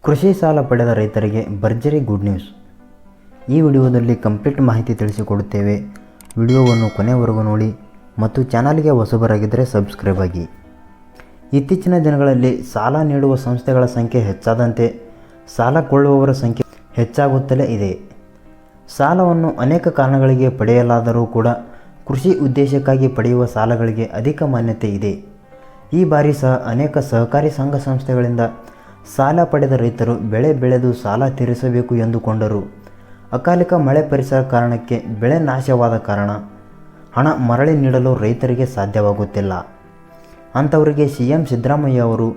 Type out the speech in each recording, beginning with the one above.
ಕೃಷಿ ಸಾಲ ಪಡೆದ ರೈತರಿಗೆ ಭರ್ಜರಿ ಗುಡ್ ನ್ಯೂಸ್. ಈ ವಿಡಿಯೋದಲ್ಲಿ ಕಂಪ್ಲೀಟ್ ಮಾಹಿತಿ ತಿಳಿಸಿಕೊಡುತ್ತೇವೆ. ವಿಡಿಯೋವನ್ನು ಕೊನೆವರೆಗೂ ನೋಡಿ ಮತ್ತು ಚಾನಲ್ಗೆ ಹೊಸಬರಾಗಿದ್ದರೆ ಸಬ್ಸ್ಕ್ರೈಬ್ ಆಗಿ. ಇತ್ತೀಚಿನ ದಿನಗಳಲ್ಲಿ ಸಾಲ ನೀಡುವ ಸಂಸ್ಥೆಗಳ ಸಂಖ್ಯೆ ಹೆಚ್ಚಾದಂತೆ ಸಾಲ ಕೊಳ್ಳುವವರ ಸಂಖ್ಯೆ ಹೆಚ್ಚಾಗುತ್ತಲೇ ಇದೆ. ಸಾಲವನ್ನು ಅನೇಕ ಕಾರಣಗಳಿಗೆ ಪಡೆಯಲಾದರೂ ಕೂಡ ಕೃಷಿ ಉದ್ದೇಶಕ್ಕಾಗಿ ಪಡೆಯುವ ಸಾಲಗಳಿಗೆ ಅಧಿಕ ಮಾನ್ಯತೆ ಇದೆ. ಈ ಬಾರಿ ಸಹ ಅನೇಕ ಸಹಕಾರಿ ಸಂಘ ಸಂಸ್ಥೆಗಳಿಂದ ಸಾಲ ಪಡೆದ ರೈತರು ಬೆಳೆ ಬೆಳೆದು ಸಾಲ ತೀರಿಸಬೇಕು ಎಂದುಕೊಂಡರು. ಅಕಾಲಿಕ ಮಳೆ ಪರಿಸರ ಕಾರಣಕ್ಕೆ ಬೆಳೆ ನಾಶವಾದ ಕಾರಣ ಹಣ ಮರಳಿ ನೀಡಲು ರೈತರಿಗೆ ಸಾಧ್ಯವಾಗುತ್ತಿಲ್ಲ. ಅಂಥವರಿಗೆ ಸಿಎಂ ಸಿದ್ದರಾಮಯ್ಯ ಅವರು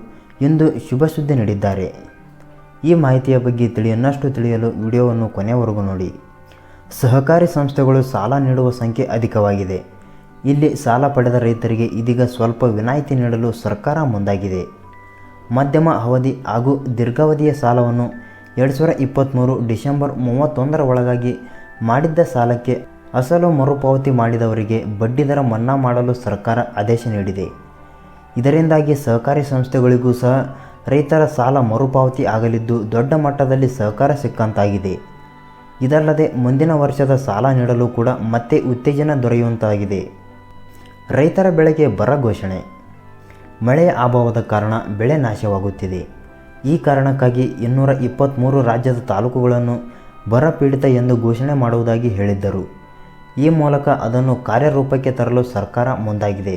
ಇಂದು ಶುಭ ಸುದ್ದಿ ನೀಡಿದ್ದಾರೆ. ಈ ಮಾಹಿತಿಯ ಬಗ್ಗೆ ಇನ್ನಷ್ಟು ತಿಳಿಯಲು ವಿಡಿಯೋವನ್ನು ಕೊನೆಯವರೆಗೂ ನೋಡಿ. ಸಹಕಾರಿ ಸಂಸ್ಥೆಗಳು ಸಾಲ ನೀಡುವ ಸಂಖ್ಯೆ ಅಧಿಕವಾಗಿದೆ. ಇಲ್ಲಿ ಸಾಲ ಪಡೆದ ರೈತರಿಗೆ ಇದೀಗ ಸ್ವಲ್ಪ ವಿನಾಯಿತಿ ನೀಡಲು ಸರ್ಕಾರ ಮುಂದಾಗಿದೆ. ಮಧ್ಯಮ ಅವಧಿ ಹಾಗೂ ದೀರ್ಘಾವಧಿಯ ಸಾಲವನ್ನು 2023 ಡಿಸೆಂಬರ್ 31 ಒಳಗಾಗಿ ಮಾಡಿದ್ದ ಸಾಲಕ್ಕೆ ಅಸಲು ಮರುಪಾವತಿ ಮಾಡಿದವರಿಗೆ ಬಡ್ಡಿದರ ಮನ್ನಾ ಮಾಡಲು ಸರ್ಕಾರ ಆದೇಶ ನೀಡಿದೆ. ಇದರಿಂದಾಗಿ ಸಹಕಾರಿ ಸಂಸ್ಥೆಗಳಿಗೂ ಸಹ ರೈತರ ಸಾಲ ಮರುಪಾವತಿ ಆಗಲಿದ್ದು ದೊಡ್ಡ ಮಟ್ಟದಲ್ಲಿ ಸಹಕಾರ ಸಿಕ್ಕಂತಾಗಿದೆ. ಇದಲ್ಲದೆ ಮುಂದಿನ ವರ್ಷದ ಸಾಲ ನೀಡಲು ಕೂಡ ಮತ್ತೆ ಉತ್ತೇಜನ ದೊರೆಯುವಂತಾಗಿದೆ. ರೈತರ ಬೆಳೆಗೆ ಬರ ಘೋಷಣೆ. ಮಳೆಯ ಅಭಾವದ ಕಾರಣ ಬೆಳೆ ನಾಶವಾಗುತ್ತಿದೆ. ಈ ಕಾರಣಕ್ಕಾಗಿ 223 ರಾಜ್ಯದ ತಾಲೂಕುಗಳನ್ನು ಬರ ಪೀಡಿತ ಎಂದು ಘೋಷಣೆ ಮಾಡುವುದಾಗಿ ಹೇಳಿದ್ದರು. ಈ ಮೂಲಕ ಅದನ್ನು ಕಾರ್ಯರೂಪಕ್ಕೆ ತರಲು ಸರ್ಕಾರ ಮುಂದಾಗಿದೆ.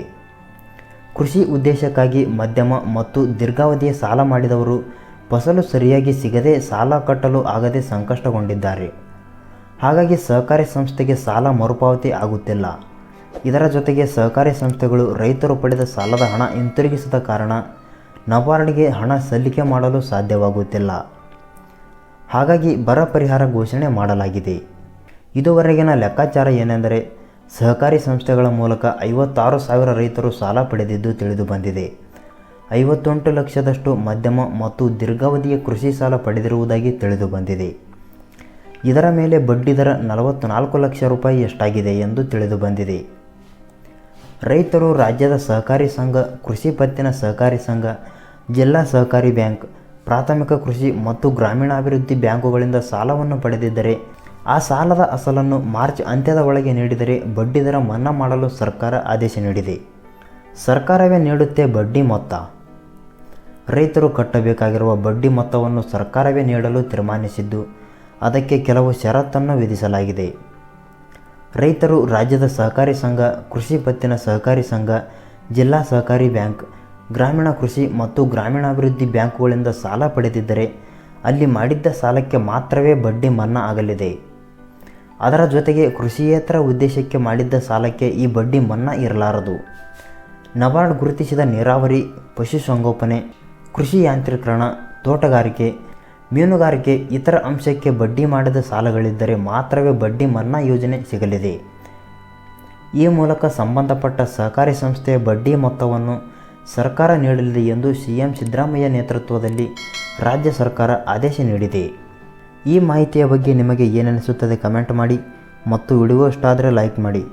ಕೃಷಿ ಉದ್ದೇಶಕ್ಕಾಗಿ ಮಧ್ಯಮ ಮತ್ತು ದೀರ್ಘಾವಧಿಯ ಸಾಲ ಮಾಡಿದವರು ಫಸಲು ಸರಿಯಾಗಿ ಸಿಗದೆ ಸಾಲ ಕಟ್ಟಲು ಆಗದೆ ಸಂಕಷ್ಟಗೊಂಡಿದ್ದಾರೆ. ಹಾಗಾಗಿ ಸಹಕಾರಿ ಸಂಸ್ಥೆಗೆ ಸಾಲ ಮರುಪಾವತಿ ಆಗುತ್ತಿಲ್ಲ. ಇದರ ಜೊತೆಗೆ ಸಹಕಾರಿ ಸಂಸ್ಥೆಗಳು ರೈತರು ಪಡೆದ ಸಾಲದ ಹಣ ಹಿಂತಿರುಗಿಸದ ಕಾರಣ ನಬಾರ್ಡ್ಗೆ ಹಣ ಸಲ್ಲಿಕೆ ಮಾಡಲು ಸಾಧ್ಯವಾಗುತ್ತಿಲ್ಲ. ಹಾಗಾಗಿ ಬರ ಪರಿಹಾರ ಘೋಷಣೆ ಮಾಡಲಾಗಿದೆ. ಇದುವರೆಗಿನ ಲೆಕ್ಕಾಚಾರ ಏನೆಂದರೆ ಸಹಕಾರಿ ಸಂಸ್ಥೆಗಳ ಮೂಲಕ 56,000 ರೈತರು ಸಾಲ ಪಡೆದಿದ್ದು ತಿಳಿದು ಬಂದಿದೆ. 58 ಲಕ್ಷದಷ್ಟು ಮಧ್ಯಮ ಮತ್ತು ದೀರ್ಘಾವಧಿಯ ಕೃಷಿ ಸಾಲ ಪಡೆದಿರುವುದಾಗಿ ತಿಳಿದು ಬಂದಿದೆ. ಇದರ ಮೇಲೆ ಬಡ್ಡಿದರ 44 ಲಕ್ಷ ರೂಪಾಯಿಯಷ್ಟಾಗಿದೆ ಎಂದು ತಿಳಿದು ಬಂದಿದೆ. ರೈತರು ರಾಜ್ಯದ ಸಹಕಾರಿ ಸಂಘ, ಕೃಷಿ ಪತ್ತಿನ ಸಹಕಾರಿ ಸಂಘ, ಜಿಲ್ಲಾ ಸಹಕಾರಿ ಬ್ಯಾಂಕ್, ಪ್ರಾಥಮಿಕ ಕೃಷಿ ಮತ್ತು ಗ್ರಾಮೀಣಾಭಿವೃದ್ಧಿ ಬ್ಯಾಂಕುಗಳಿಂದ ಸಾಲವನ್ನು ಪಡೆದಿದ್ದರೆ ಆ ಸಾಲದ ಅಸಲನ್ನು ಮಾರ್ಚ್ ಅಂತ್ಯದ ಒಳಗೆ ನೀಡಿದರೆ ಬಡ್ಡಿದರ ಮನ್ನಾ ಮಾಡಲು ಸರ್ಕಾರ ಆದೇಶ ನೀಡಿದೆ. ಸರ್ಕಾರವೇ ನೀಡುತ್ತೆ ಬಡ್ಡಿ ಮೊತ್ತ. ರೈತರು ಕಟ್ಟಬೇಕಾಗಿರುವ ಬಡ್ಡಿ ಮೊತ್ತವನ್ನು ಸರ್ಕಾರವೇ ನೀಡಲು ತೀರ್ಮಾನಿಸಿದ್ದು ಅದಕ್ಕೆ ಕೆಲವು ಷರತ್ತನ್ನು ವಿಧಿಸಲಾಗಿದೆ. ರೈತರು ರಾಜ್ಯದ ಸಹಕಾರಿ ಸಂಘ, ಕೃಷಿ ಪತ್ತಿನ ಸಹಕಾರಿ ಸಂಘ, ಜಿಲ್ಲಾ ಸಹಕಾರಿ ಬ್ಯಾಂಕ್, ಗ್ರಾಮೀಣ ಕೃಷಿ ಮತ್ತು ಗ್ರಾಮೀಣಾಭಿವೃದ್ಧಿ ಬ್ಯಾಂಕುಗಳಿಂದ ಸಾಲ ಪಡೆದಿದ್ದರೆ ಅಲ್ಲಿ ಮಾಡಿದ್ದ ಸಾಲಕ್ಕೆ ಮಾತ್ರವೇ ಬಡ್ಡಿ ಮನ್ನಾ ಆಗಲಿದೆ. ಅದರ ಜೊತೆಗೆ ಕೃಷಿಯೇತರ ಉದ್ದೇಶಕ್ಕೆ ಮಾಡಿದ್ದ ಸಾಲಕ್ಕೆ ಈ ಬಡ್ಡಿ ಮನ್ನಾ ಇರಲಾರದು. ನಬಾರ್ಡ್ ಗುರುತಿಸಿದ ನೀರಾವರಿ, ಪಶುಸಂಗೋಪನೆ, ಕೃಷಿ ಯಾಂತ್ರೀಕರಣ, ತೋಟಗಾರಿಕೆ, ಮೀನುಗಾರಿಕೆ ಇತರ ಅಂಶಕ್ಕೆ ಬಡ್ಡಿ ಮಾಡಿದ ಸಾಲಗಳಿದ್ದರೆ ಮಾತ್ರವೇ ಬಡ್ಡಿ ಮನ್ನಾ ಯೋಜನೆ ಸಿಗಲಿದೆ. ಈ ಮೂಲಕ ಸಂಬಂಧಪಟ್ಟ ಸಹಕಾರಿ ಸಂಸ್ಥೆಯ ಬಡ್ಡಿ ಮೊತ್ತವನ್ನು ಸರ್ಕಾರ ನೀಡಲಿದೆ ಎಂದು ಸಿಎಂ ಸಿದ್ದರಾಮಯ್ಯ ನೇತೃತ್ವದಲ್ಲಿ ರಾಜ್ಯ ಸರ್ಕಾರ ಆದೇಶ ನೀಡಿದೆ. ಈ ಮಾಹಿತಿಯ ಬಗ್ಗೆ ನಿಮಗೆ ಏನೆನಿಸುತ್ತದೆ ಕಮೆಂಟ್ ಮಾಡಿ ಮತ್ತು ವಿಡಿಯೋ ಇಷ್ಟ ಆದರೆ ಲೈಕ್ ಮಾಡಿ.